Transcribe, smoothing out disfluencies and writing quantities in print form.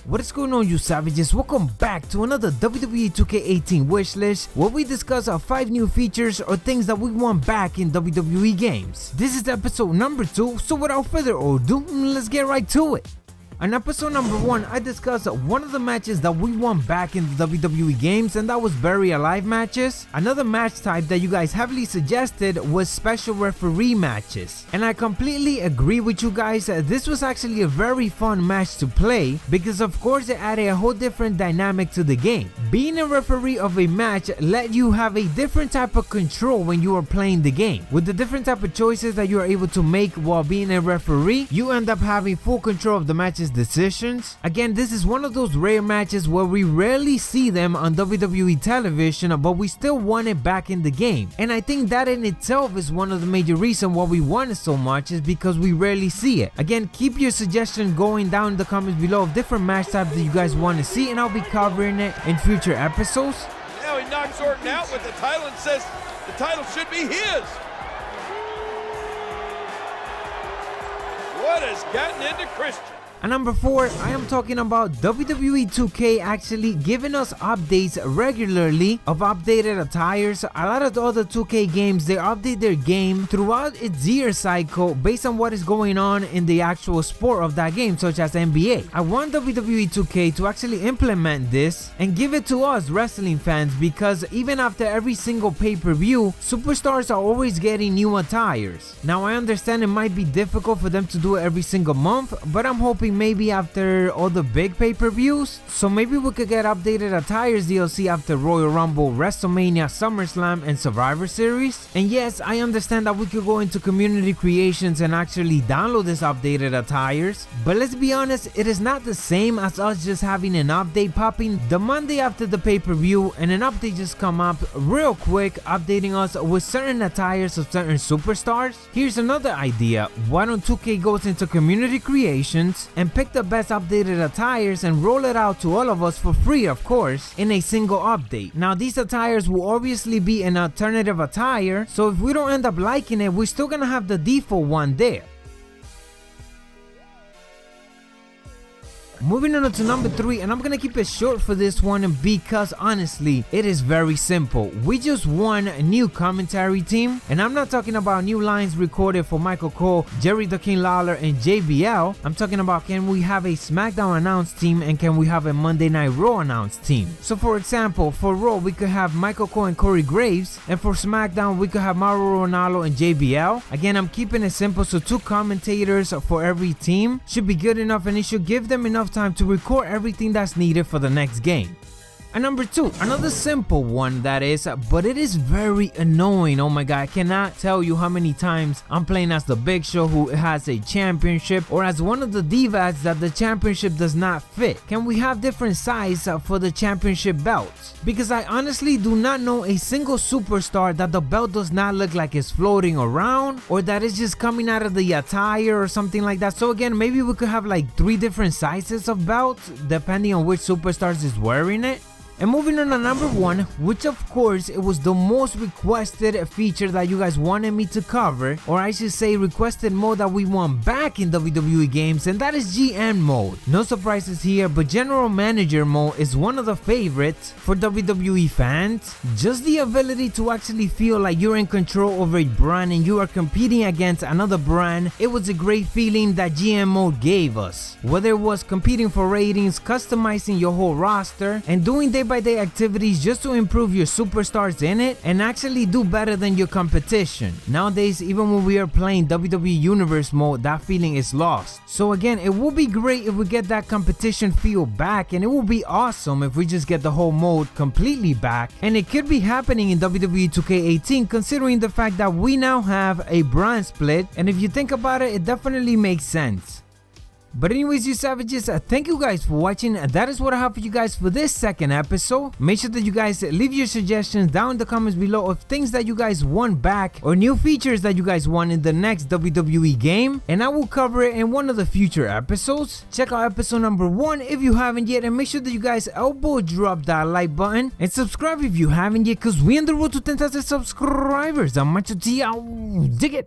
What is going on, you savages? Welcome back to another WWE 2K18 wish list where we discuss our 5 new features or things that we want back in WWE games. This is episode number 2, so without further ado, let's get right to it. On episode number 1, I discussed one of the matches that we want back in the WWE games, and that was Bury Alive matches. Another match type that you guys heavily suggested was special referee matches. And I completely agree with you guys, this was actually a very fun match to play because of course it added a whole different dynamic to the game. Being a referee of a match let you have a different type of control when you are playing the game. With the different type of choices that you are able to make while being a referee, you end up having full control of the match's decisions. Again, this is one of those rare matches where we rarely see them on WWE television, but we still want it back in the game. And I think that in itself is one of the major reasons why we want it so much, is because we rarely see it. Again, keep your suggestion going down in the comments below of different match types that you guys want to see, and I'll be covering it in future episodes. Now he knocks Orton out with the title and says the title should be his. What has gotten into Christian? And number 4, I am talking about WWE 2K actually giving us updates regularly of updated attires. A lot of the other 2K games, they update their game throughout its year cycle based on what is going on in the actual sport of that game, such as NBA. I want WWE 2K to actually implement this and give it to us wrestling fans, because even after every single pay-per-view, superstars are always getting new attires. Now I understand it might be difficult for them to do it every single month, but I'm hoping maybe after all the big pay-per-views, so maybe we could get updated attires DLC after Royal Rumble, Wrestlemania, SummerSlam, and Survivor Series. And yes, I understand that we could go into community creations and actually download this updated attires, but let's be honest, it is not the same as us just having an update popping the Monday after the pay-per-view and an update just come up real quick updating us with certain attires of certain superstars. Here's another idea: why don't 2K goes into community creations and pick the best updated attires and roll it out to all of us for free, of course, in a single update. Now these attires will obviously be an alternative attire, so if we don't end up liking it, we're still gonna have the default one there. Moving on to number 3, and I'm gonna keep it short for this one because honestly it is very simple. We just won a new commentary team, and I'm not talking about new lines recorded for Michael Cole, Jerry the King Lawler, and JBL. I'm talking about, can we have a Smackdown announced team and can we have a Monday Night Raw announced team? So for example, for Raw we could have Michael Cole and Corey Graves, and for Smackdown we could have Mauro Ranallo and JBL. Again, I'm keeping it simple, so 2 commentators for every team should be good enough, and it should give them enough time to record everything that's needed for the next game. And number 2, another simple one that is, but it is very annoying. Oh my god, I cannot tell you how many times I'm playing as the Big Show who has a championship, or as one of the divas that the championship does not fit. Can we have different size for the championship belts? Because I honestly do not know a single superstar that the belt does not look like it's floating around, or that it's just coming out of the attire or something like that. So again, maybe we could have like 3 different sizes of belts depending on which superstars is wearing it. And moving on to number 1, which of course it was the most requested feature that you guys wanted me to cover, or I should say requested mode that we want back in WWE games, and that is GM mode. No surprises here, but General Manager mode is one of the favorites for WWE fans. Just the ability to actually feel like you're in control over a brand and you are competing against another brand, it was a great feeling that GM mode gave us. Whether it was competing for ratings, customizing your whole roster, and doing day-by-day activities just to improve your superstars in it and actually do better than your competition. Nowadays, even when we are playing WWE Universe mode, that feeling is lost. So again, it will be great if we get that competition feel back, and it will be awesome if we just get the whole mode completely back. And it could be happening in WWE 2K18, considering the fact that we now have a brand split, and if you think about it, it definitely makes sense. But anyways, you savages, thank you guys for watching. That is what I have for you guys for this second episode. Make sure that you guys leave your suggestions down in the comments below of things that you guys want back or new features that you guys want in the next WWE game, and I will cover it in one of the future episodes. Check out episode number 1 if you haven't yet, and make sure that you guys elbow drop that like button and subscribe if you haven't yet, because we on the road to 10,000 subscribers. I'm Macho T, dig it.